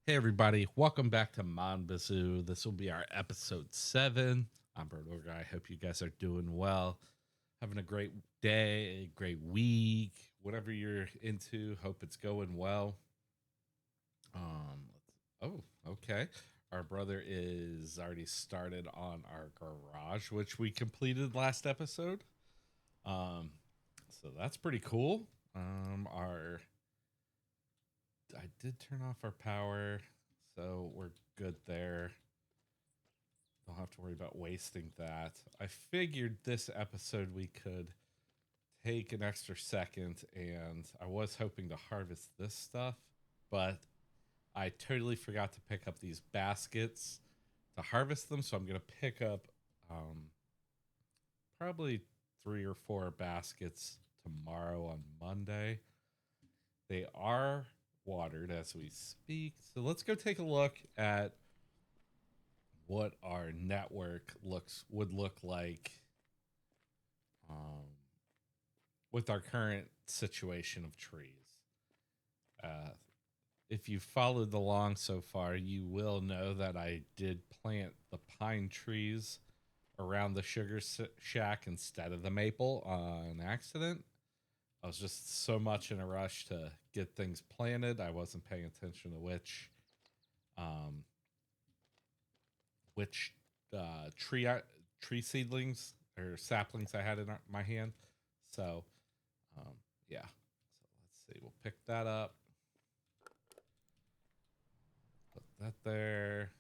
Hey everybody, welcome back to Bazou. This will be our episode 7. I'm Bird Orga. I hope you guys are doing well. Having a great day, a great week, whatever you're into. Hope it's going well. Oh, okay. Our brother is already started on our garage, which we completed last episode. Um, so that's pretty cool. Our I did turn off our power, so we're good there. Don't have to worry about wasting that. I figured this episode we could take an extra second, and I was hoping to harvest this stuff, but I totally forgot to pick up these baskets to harvest them. So I'm going to pick up probably 3 or 4 baskets tomorrow on Monday. They are watered as we speak. So let's go take a look at what our network would look like um, with our current situation of trees. Uh, if you followed along so far, you will know that I did plant the pine trees around the sugar shack instead of the maple on accident. I was just so much in a rush to get things planted. I wasn't paying attention to um, which tree seedlings or saplings I had in my hand. So, um, yeah. So let's see. We'll pick that up. Put that there.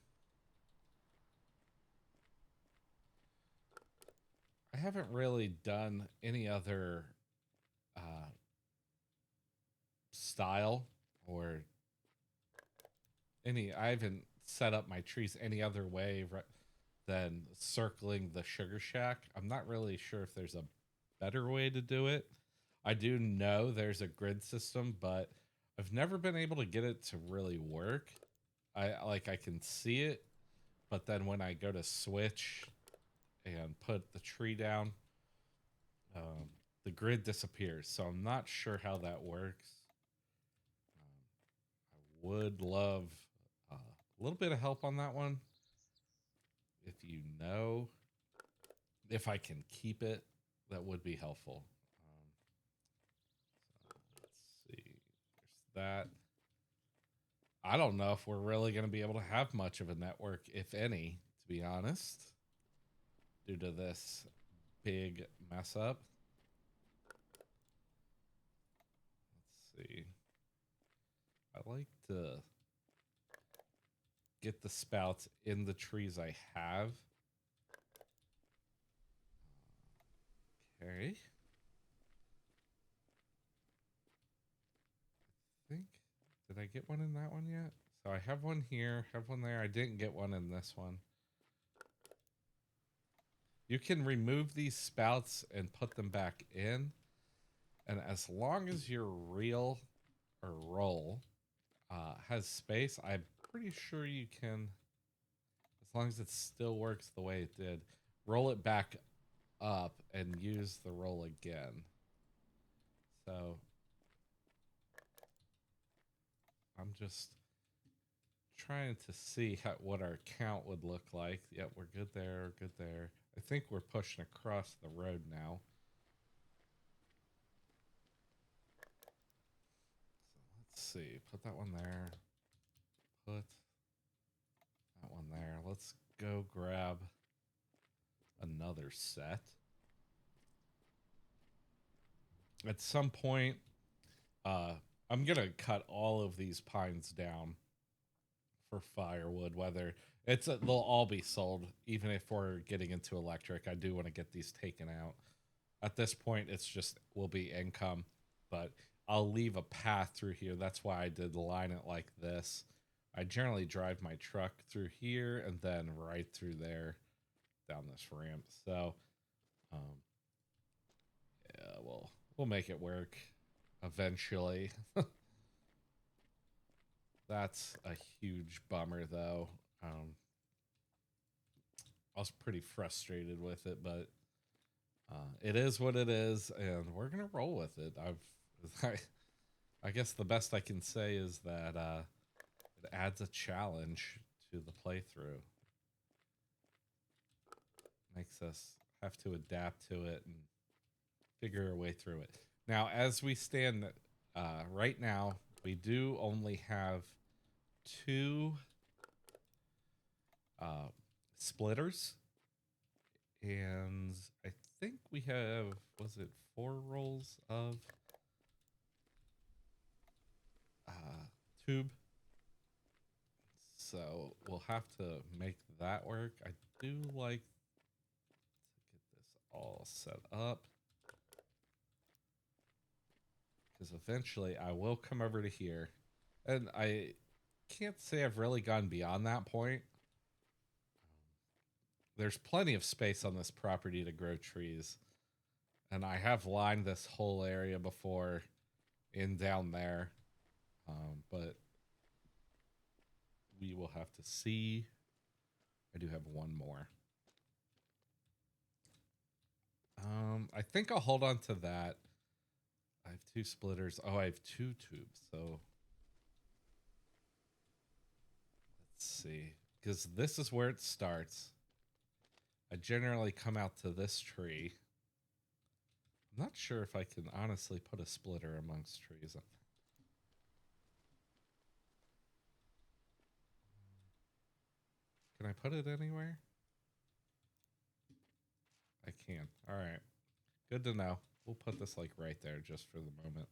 I haven't really done any other uh, style or any. I haven't set up my trees any other way than circling the sugar shack. I'm not really sure if there's a better way to do it. I do know there's a grid system, but I've never been able to get it to really work. I can see it, but then when I go to switch and put the tree down, um, the grid disappears. So I'm not sure how that works. I would love a little bit of help on that one. If you know if I can keep it, that would be helpful. So let's see. There's that. I don't know if we're really going to be able to have much of a network, if any, to be honest, due to this big mess up. Let's see. I like to get the spouts in the trees I have. Okay. I think. Did I get one in that one yet? So I have one here, have one there. I didn't get one in this one. You can remove these spouts and put them back in. And as long as your reel or roll has space, I'm pretty sure you can, as long as it still works the way it did, roll it back up and use the roll again. So I'm just trying to see what our count would look like. Yep, we're good there, good there. I think we're pushing across the road now. So let's see. Put that one there. Put that one there. Let's go grab another set. At some point, uh, I'm gonna cut all of these pines down for firewood. Whether they'll all be sold, even if we're getting into electric. I do want to get these taken out. At this point, it's just will be income, but I'll leave a path through here. That's why I did line it like this. I generally drive my truck through here and then right through there down this ramp. So, um, yeah, we'll make it work eventually. That's a huge bummer, though. I was pretty frustrated with it, but it is what it is, and we're gonna roll with it. I guess the best I can say is that It adds a challenge to the playthrough. Makes us have to adapt to it and figure our way through it. Now, as we stand right now, we do only have two splitters, and I think we have, was it 4 rolls of tube? So we'll have to make that work. I do like to get this all set up, because eventually I will come over to here, and I can't say I've really gone beyond that point. There's plenty of space on this property to grow trees, and I have lined this whole area before in down there, but we will have to see. I do have one more. I think I'll hold on to that. I have 2 splitters. Oh, I have 2 tubes. So let's see, because this is where it starts. I generally come out to this tree. I'm not sure if I can honestly put a splitter amongst trees. Can I put it anywhere? I can. All right. Good to know. We'll put this like right there just for the moment.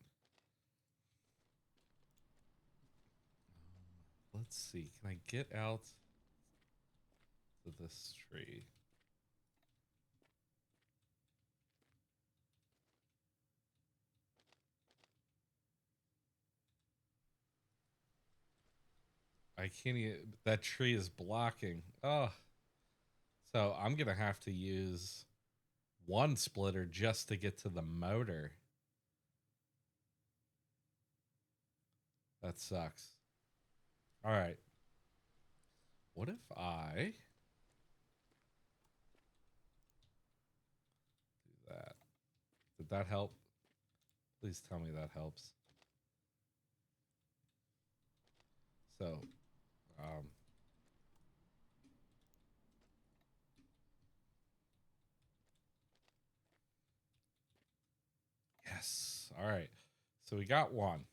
Let's see. Can I get out to this tree? I can't even, that tree is blocking. Oh. So I'm going to have to use one splitter just to get to the motor. That sucks. All right. What if I do that? Did that help? Please tell me that helps. So, yes. All right. So we got one.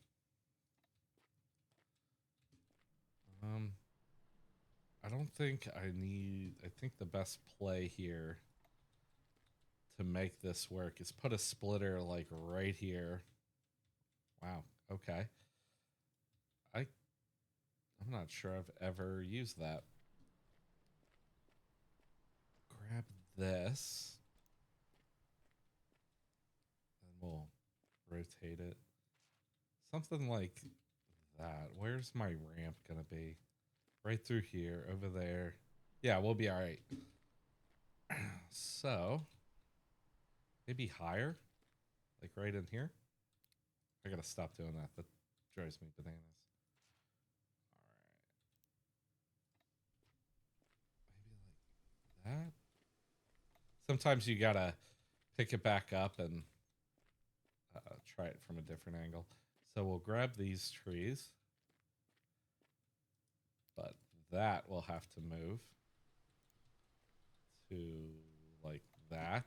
I don't think I need, I think the best play here to make this work is put a splitter like right here. Wow. Okay. I'm not sure I've ever used that. Grab this. And we'll rotate it. Something like that. Where's my ramp going to be? Right through here, over there. Yeah, we'll be all right. So, maybe higher? Like right in here? I got to stop doing that. That drives me bananas. All right. Maybe like that. Sometimes you got to pick it back up and try it from a different angle. So we'll grab these trees, but that will have to move to like that.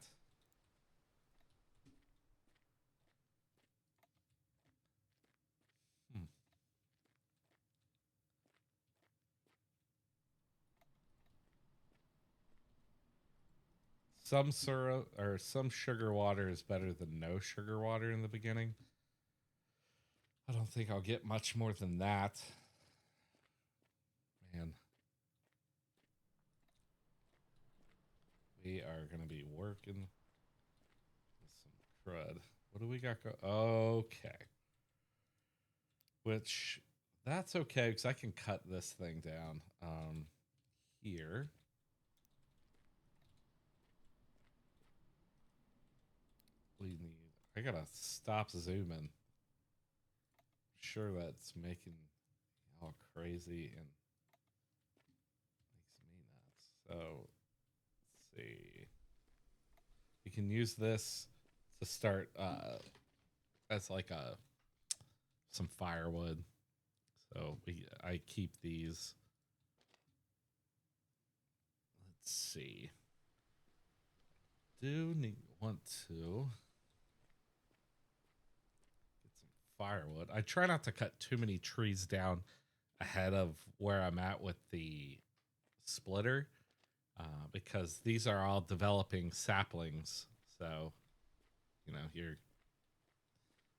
Some syrup or some sugar water is better than no sugar water in the beginning. I don't think I'll get much more than that. Man. We are going to be working with some crud. What do we got Okay. Which, that's okay, because I can cut this thing down here. We need, I got to stop zooming. Sure, that's making all crazy and makes me nuts. So, let's see. You can use this to start as like some firewood. So I keep these. Let's see. Want to get some firewood. I try not to cut too many trees down ahead of where I'm at with the splitter, because these are all developing saplings. So, you're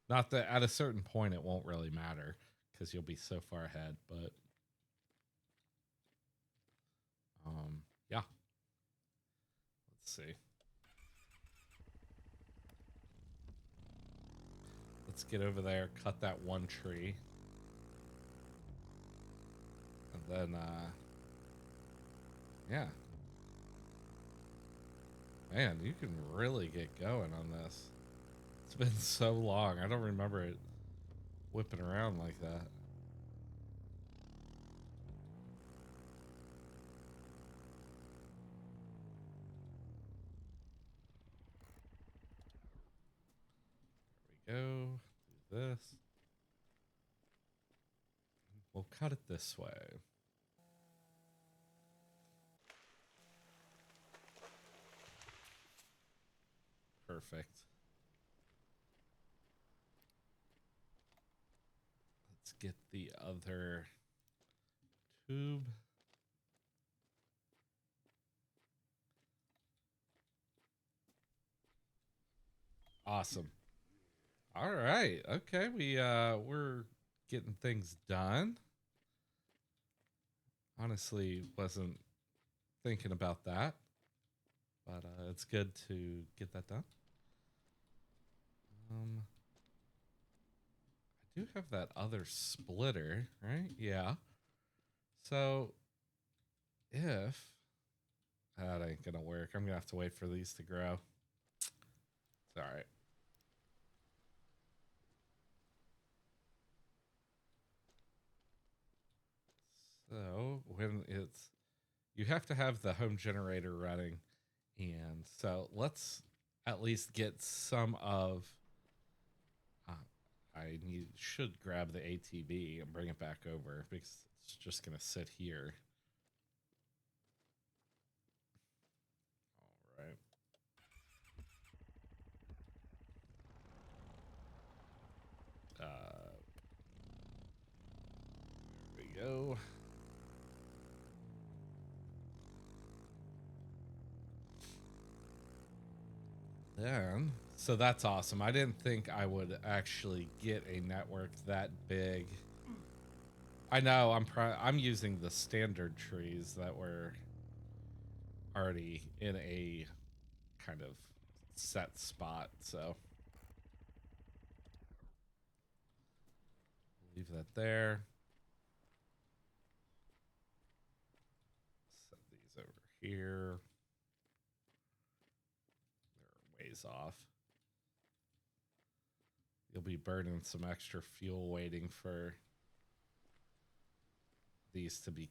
not that at a certain point it won't really matter because you'll be so far ahead. But, yeah, let's see. Let's get over there, cut that one tree, and then, yeah. Man, you can really get going on this. It's been so long. I don't remember it whipping around like that. There we go. Do this. We'll cut it this way. Perfect. Let's get the other tube. Awesome. All right. Okay, we're getting things done. Honestly, wasn't thinking about that, but it's good to get that done. I do have that other splitter, right? Yeah. So if that ain't gonna work, I'm gonna have to wait for these to grow. It's all right. So when it's you have to have the home generator running, and so let's at least get some of. Uh, I should grab the ATV and bring it back over because it's just gonna sit here. All right. There we go. Then, so that's awesome. I didn't think I would actually get a network that big. I know I'm using the standard trees that were already in a kind of set spot, so leave that there. Set these over here. They're ways off. You'll be burning some extra fuel waiting for these to be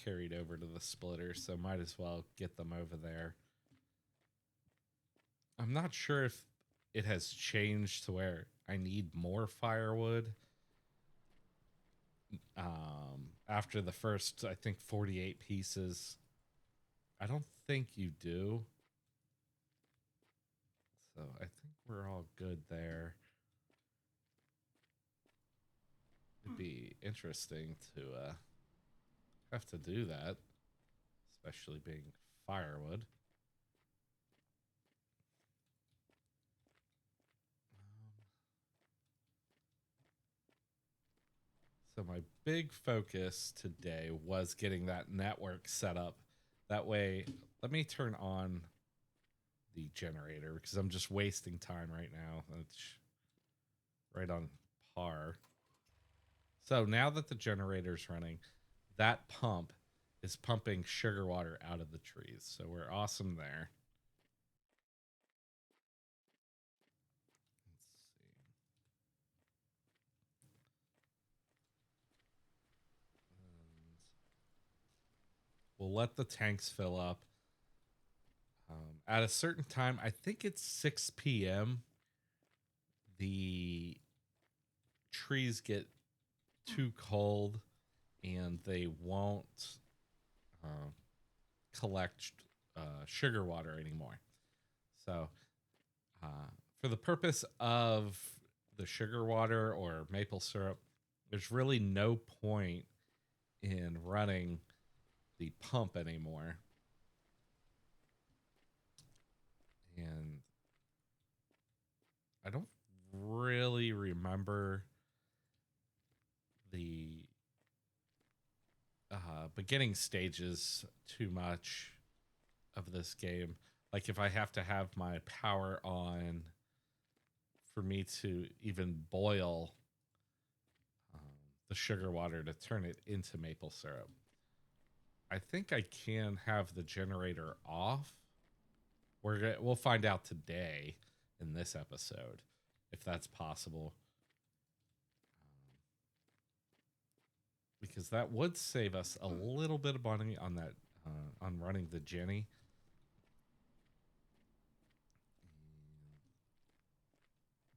carried over to the splitter, so might as well get them over there. I'm not sure if it has changed to where I need more firewood after the first, I think, 48 pieces. I don't think you do. So I think we're all good there. It'd be interesting to have to do that, especially being firewood. So my big focus today was getting that network set up. That way, let me turn on the generator because I'm just wasting time right now. It's right on par. So now that the generator's running, that pump is pumping sugar water out of the trees. So we're awesome there. Let's see. We'll let the tanks fill up. At a certain time, I think it's 6 p.m., the trees get too cold, and they won't uh, collect sugar water anymore. So, for the purpose of the sugar water or maple syrup, there's really no point in running the pump anymore. And I don't really remember the beginning stages too much of this game. Like if I have to have my power on for me to even boil the sugar water to turn it into maple syrup. I think I can have the generator off. We'll find out today in this episode if that's possible. Because that would save us a little bit of money on that on running the Jenny.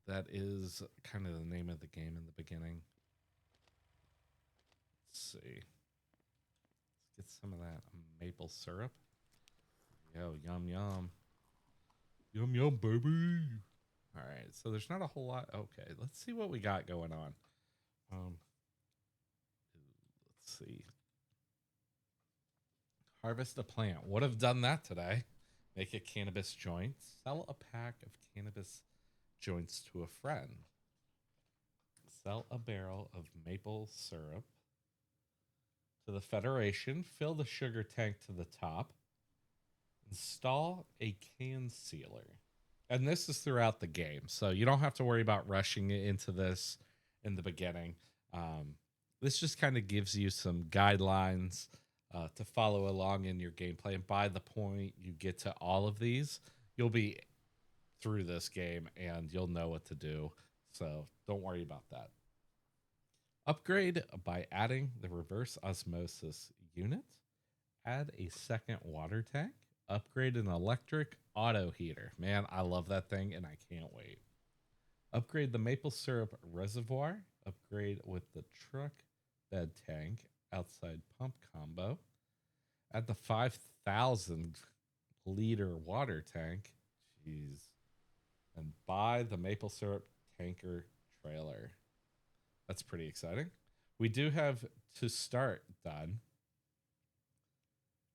That is kind of the name of the game in the beginning. Let's see. Let's get some of that maple syrup. Yo, yum yum. Yum yum, baby. All right, so there's not a whole lot. Okay, let's see what we got going on. Let's see. Harvest a plant. Would have done that today. Make a cannabis joint. Sell a pack of cannabis joints to a friend. Sell a barrel of maple syrup to the Federation. Fill the sugar tank to the top. Install a can sealer. And this is throughout the game, so you don't have to worry about rushing into this in the beginning. This just kind of gives you some guidelines to follow along in your gameplay. And by the point you get to all of these, you'll be through this game and you'll know what to do. So don't worry about that. Upgrade by adding the reverse osmosis unit. Add a second water tank. Upgrade an electric auto heater. Man, I love that thing and I can't wait. Upgrade the maple syrup reservoir. Upgrade with the truck bed tank outside pump combo. Add the 5,000 liter water tank. Jeez. And buy the maple syrup tanker trailer. That's pretty exciting. We do have to start done.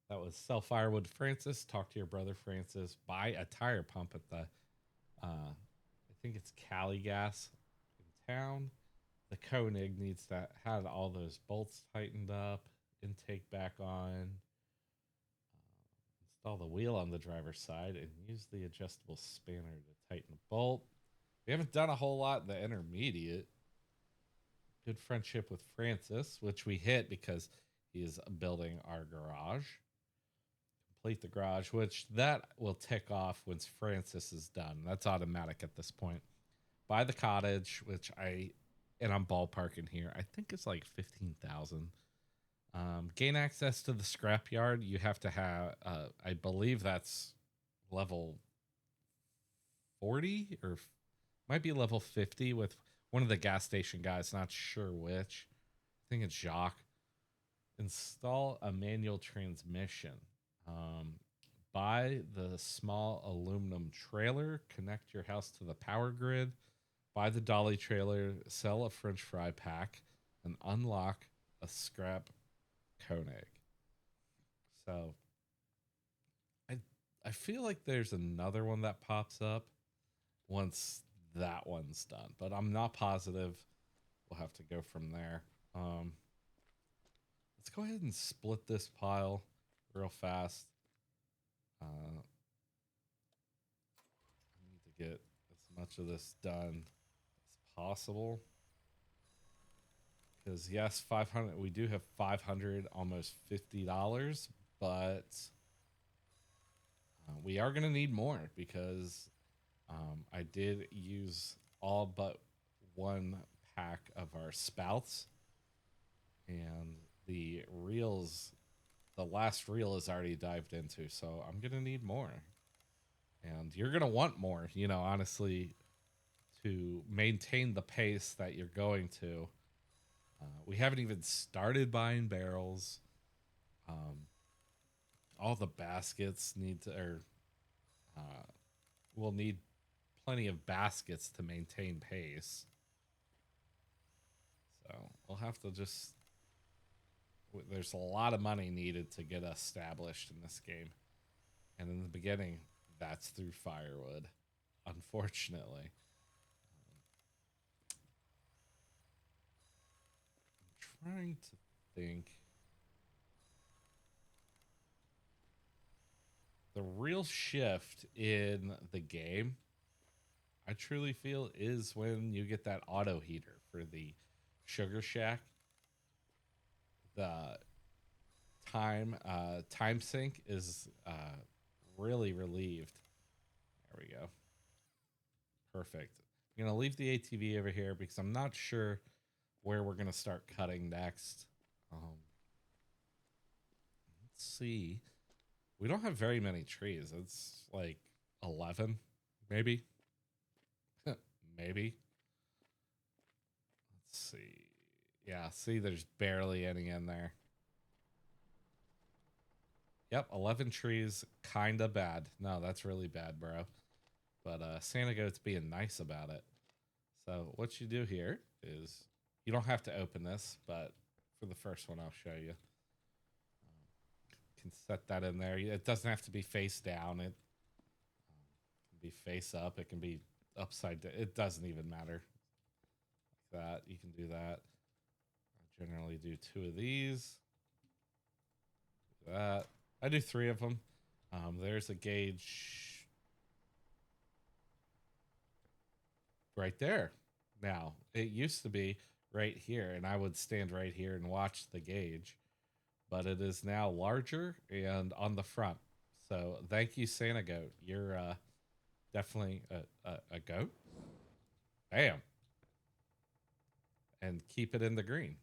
That was sell firewood, Francis. Talk to your brother, Francis. Buy a tire pump at the, I think it's Cali Gas in town. The Koenig needs to have all those bolts tightened up, intake back on. Install the wheel on the driver's side and use the adjustable spanner to tighten the bolt. We haven't done a whole lot in the intermediate. Good friendship with Francis, which we hit because he is building our garage. Complete the garage, which that will tick off once Francis is done. That's automatic at this point. Buy the cottage, which and I'm ballparking here. I think it's like 15,000. Gain access to the scrapyard. You have to have, I believe that's level 40 or might be level 50 with one of the gas station guys. Not sure which. I think it's Jacques. Install a manual transmission. Buy the small aluminum trailer. Connect your house to the power grid. Buy the dolly trailer. Sell a French fry pack. And unlock a scrap Koenig. So I feel like there's another one that pops up once that one's done, but I'm not positive. We'll have to go from there. Let's go ahead and split this pile real fast. I need to get as much of this done as possible. Because yes, 500. We do have 500, almost $50, but we are going to need more because I did use all but one pack of our spouts, and the last reel is already dived into, so I'm going to need more. And you're going to want more, honestly, to maintain the pace that you're going to. We haven't even started buying barrels. Um, all the baskets need to, or uh, we'll need plenty of baskets to maintain pace. So we'll have to just. There's a lot of money needed to get established in this game, and in the beginning, that's through firewood. Unfortunately, I'm trying to think. The real shift in the game, I truly feel, is when you get that auto heater for the Sugar Shack. The time sync is really relieved. There we go. Perfect. I'm gonna leave the ATV over here because I'm not sure where we're gonna start cutting next. Let's see. We don't have very many trees. It's like 11, maybe. Maybe. Let's see. Yeah, see, there's barely any in there. Yep, 11 trees, kinda bad. No, that's really bad, bro. But Santa Goat's being nice about it. So what you do here is you don't have to open this, but for the first one, I'll show you. Can set that in there. It doesn't have to be face down. It can be face up. It can be upside down. It doesn't even matter. Like that, you can do that. I generally do 2 of these. Do that. I do 3 of them. There's a gauge right there. Now, it used to be right here, and I would stand right here and watch the gauge, but it is now larger and on the front. So thank you, Santa Goat. You're definitely a goat. Bam. And keep it in the green.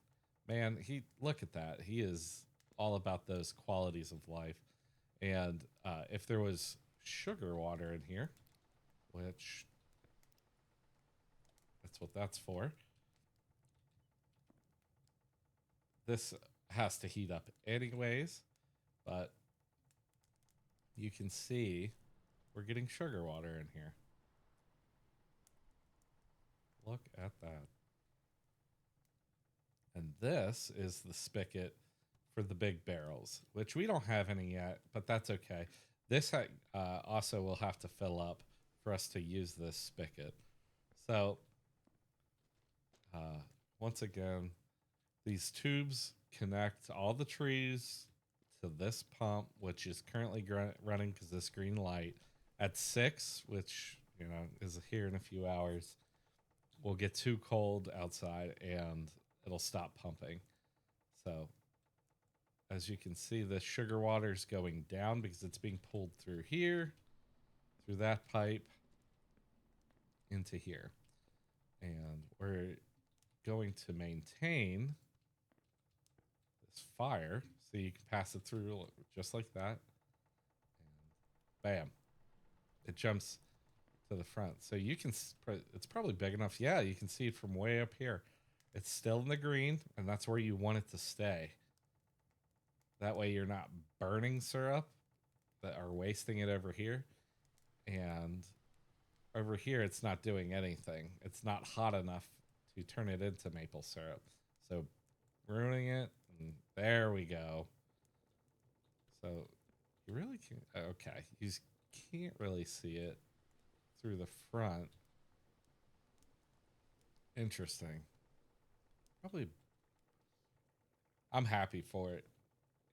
Man, he look at that. He is all about those qualities of life. And if there was sugar water in here, which that's what that's for, this has to heat up anyways, but you can see we're getting sugar water in here. Look at that. And this is the spigot for the big barrels, which we don't have any yet, but that's okay. This also will have to fill up for us to use this spigot. So, once again, these tubes connect all the trees to this pump, which is currently running because this green light at 6, which is here in a few hours, will get too cold outside and it'll stop pumping. So as you can see, the sugar water is going down because it's being pulled through here, through that pipe, into here. And we're going to maintain this fire so you can pass it through just like that. And bam, it jumps to the front. So you can, it's probably big enough. Yeah, you can see it from way up here. It's still in the green, and that's where you want it to stay. That way you're not burning syrup that are wasting it over here. And over here, it's not doing anything. It's not hot enough to turn it into maple syrup. So ruining it, and there we go. So you really can't, okay, you can't really see it through the front. Interesting. Probably, I'm happy for it.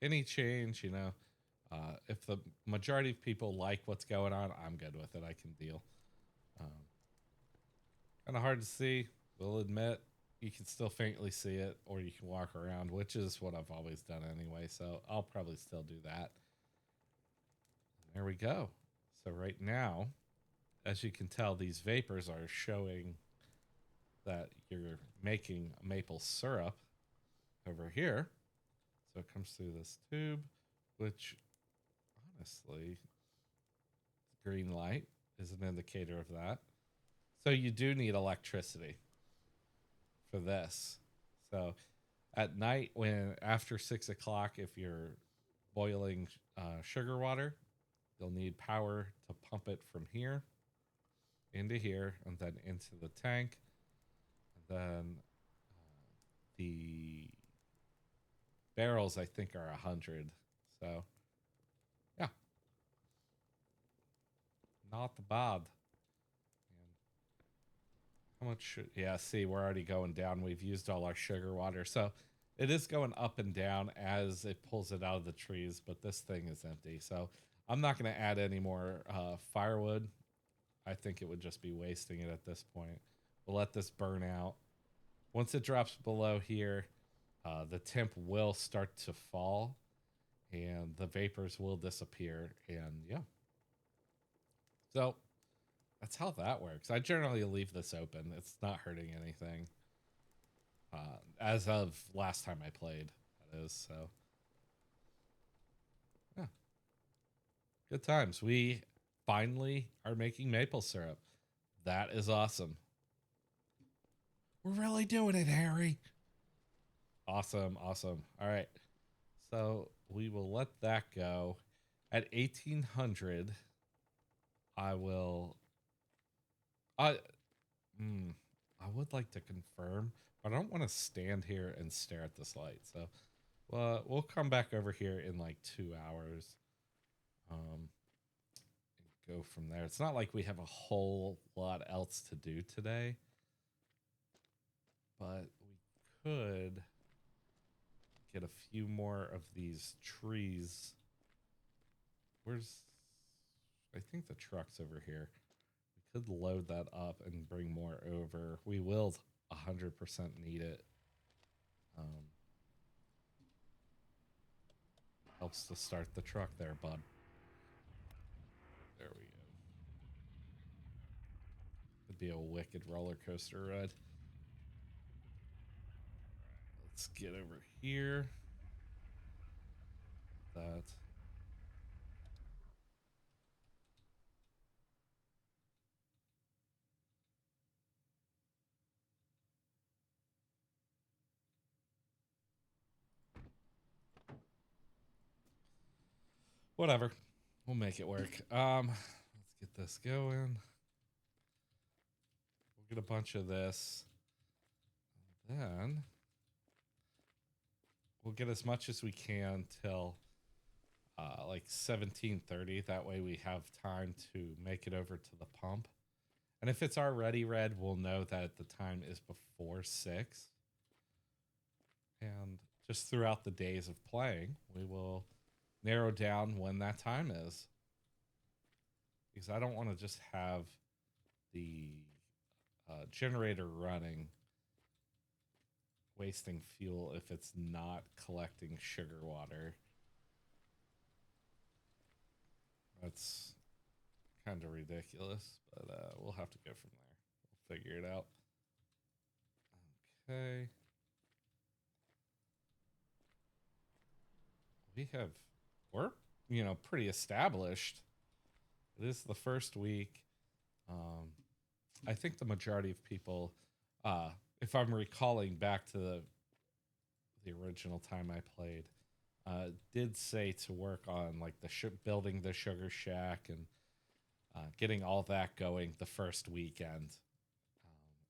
Any change, if the majority of people like what's going on, I'm good with it. I can deal. Um, kind of hard to see. We'll admit you can still faintly see it, or you can walk around, which is what I've always done anyway. So I'll probably still do that. There we go. So right now, as you can tell, these vapors are showing that you're making maple syrup over here. So it comes through this tube, which honestly, the green light is an indicator of that. So you do need electricity for this. So At night, when after 6 o'clock, if you're boiling sugar water, you'll need power to pump it from here into here and then into the tank. And then the barrels, I think, are 100. So, yeah, not bad. And how much yeah, see, we're already going down. We've used all our sugar water. So it is going up and down as it pulls it out of the trees, but this thing is empty. So I'm not going to add any more firewood. I think it would just be wasting it at this point. We'll let this burn out. Once it drops below here, the temp will start to fall and the vapors will disappear. And yeah. So that's how that works. I generally leave this open. It's not hurting anything. As of last time I played, that is. So, yeah, good times. We finally are making maple syrup. That is awesome. We're really doing it, Harry. Awesome, awesome. All right. So we will let that go. At 1800, I will. I I would like to confirm, but I don't want to stand here and stare at this light. So, we'll come back over here in like 2 hours. Um, and go from there. It's not like we have a whole lot else to do today, but we could get a few more of these trees. Where's I think the truck's over here. We could load that up and bring more over. We will 100% need it. Um, helps to start the truck there, bud. There we go. Could be a wicked roller coaster ride. Let's get over here. That. Whatever. We'll make it work. Let's get this going. We'll get a bunch of this. Then we'll get as much as we can till like 17:30. That way we have time to make it over to the pump. And if it's already red, we'll know that the time is before 6. And just throughout the days of playing, we will narrow down when that time is. Because I don't want to just have the generator running, wasting fuel if it's not collecting sugar water. That's kind of ridiculous, but we'll have to go from there. We'll figure it out. Okay. We're, pretty established. It is the first week. I think the majority of people, if I'm recalling back to the original time I played, did say to work on like building the sugar shack and getting all that going the first weekend.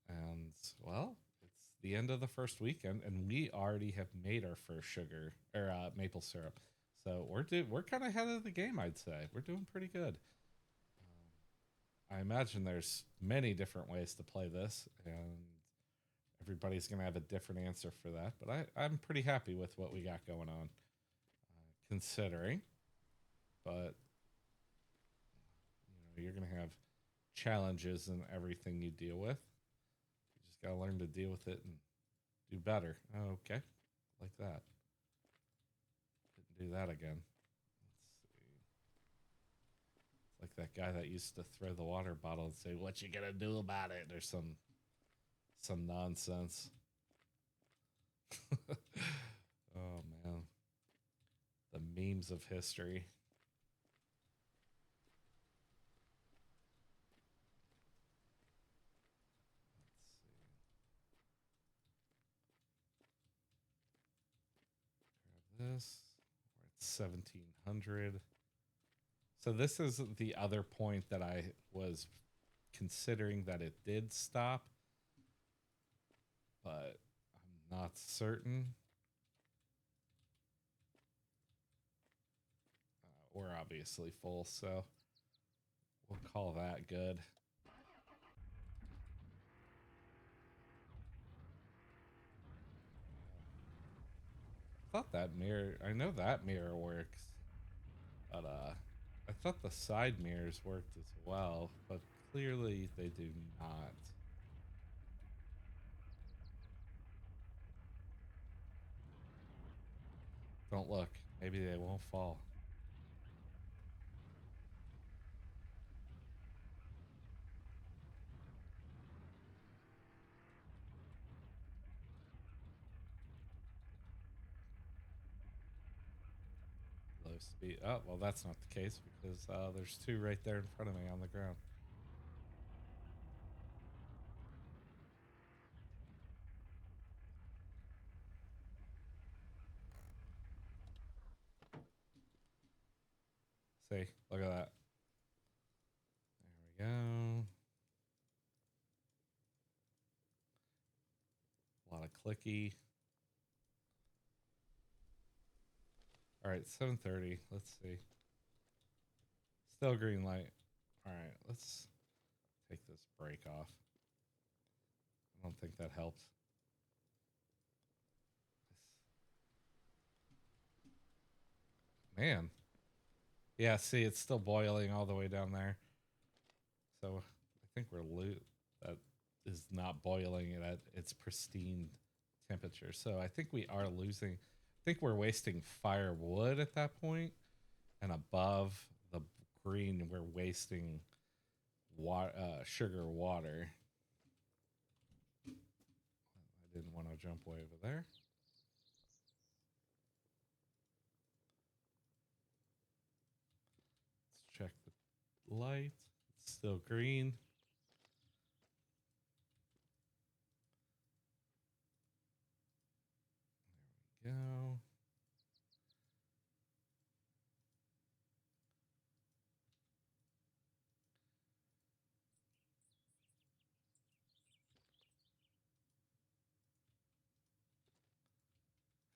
And well, it's the end of the first weekend, and we already have made our first sugar or maple syrup. So we're kind of ahead of the game, I'd say. We're doing pretty good. I imagine there's many different ways to play this, and everybody's going to have a different answer for that. But I'm pretty happy with what we got going on, considering. But you're going to have challenges in everything you deal with. You just got to learn to deal with it and do better. Okay, like that. Didn't do that again. Like that guy that used to throw the water bottle and say, "What you gonna do about it?" There's some nonsense. Oh man, the memes of history. this. We're at 1700. So this is the other point that I was considering that it did stop, but I'm not certain. We're obviously full, so we'll call that good. I thought that mirror, I know that mirror works, but I thought the side mirrors worked as well, but clearly they do not. Don't look. Maybe they won't fall. Low speed. Oh, well, that's not the case because there's two right there in front of me on the ground. See, look at that. There we go. A lot of clicky. All right, 7:30. Let's see. Still green light. All right, let's take this brake off. I don't think that helped. Man. Yeah, see, it's still boiling all the way down there. So I think that is not boiling at its pristine temperature. So I think we are losing. I think we're wasting firewood at that point, and above the green, we're wasting sugar water. I didn't want to jump way over there. Let's check the light. It's still green. There we go.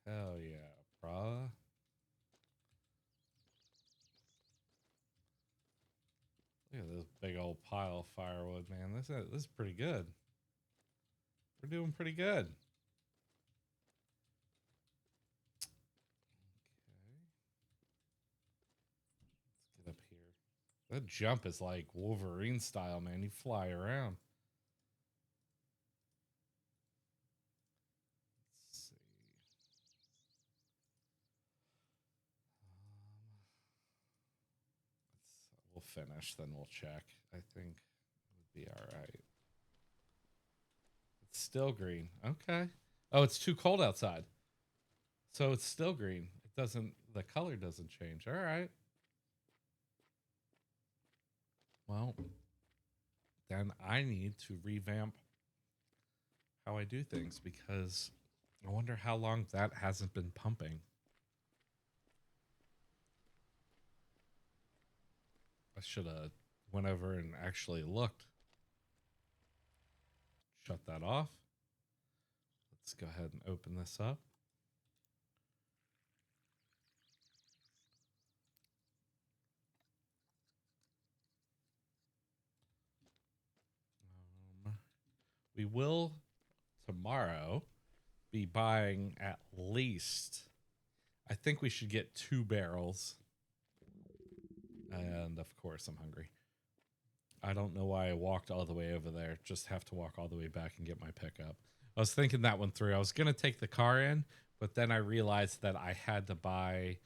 Hell yeah, brah. Look at this big old pile of firewood, man. This is pretty good. We're doing pretty good. Okay. Let's get up here. That jump is like Wolverine style, man. You fly around. Let's see. We'll finish, then we'll check. I think it would be all right. It's still green. Okay. Oh, it's too cold outside. So it's still green. The color doesn't change. All right. Well, then I need to revamp how I do things because I wonder how long that hasn't been pumping. I should have went over and actually looked. Shut that off. Let's go ahead and open this up. We will tomorrow be buying at least, I think we should get 2 barrels. And of course, I'm hungry. I don't know why I walked all the way over there. Just have to walk all the way back and get my pickup. I was thinking that one through. I was going to take the car in, but then I realized that I had to buy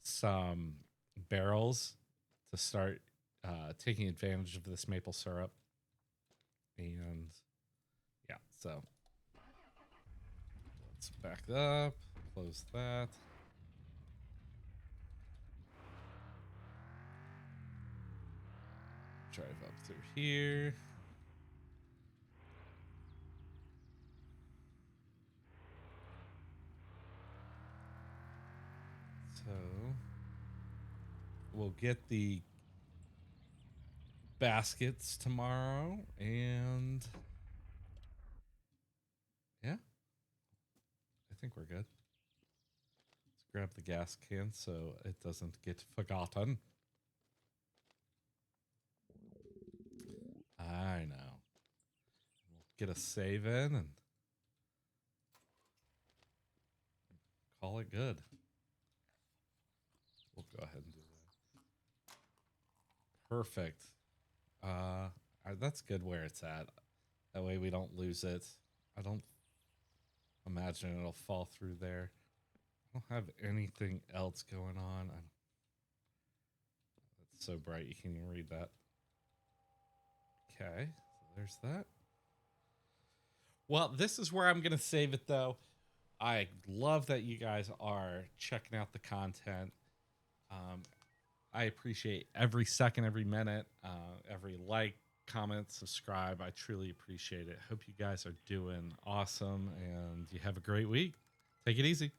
some barrels to start taking advantage of this maple syrup. And yeah, so let's back up, close that. Drive up through here. So we'll get the baskets tomorrow, and yeah, I think we're good. Let's grab the gas can so it doesn't get forgotten. I know. We'll get a save in and call it good. We'll go ahead and do that. Perfect. That's good where it's at. That way we don't lose it. I don't imagine it'll fall through there. I don't have anything else going on. It's so bright you can't even read that. Okay, so there's that. Well, this is where I'm going to save it, though. I love that you guys are checking out the content. I appreciate every second, every minute, every like, comment, subscribe. I truly appreciate it. Hope you guys are doing awesome and you have a great week. Take it easy.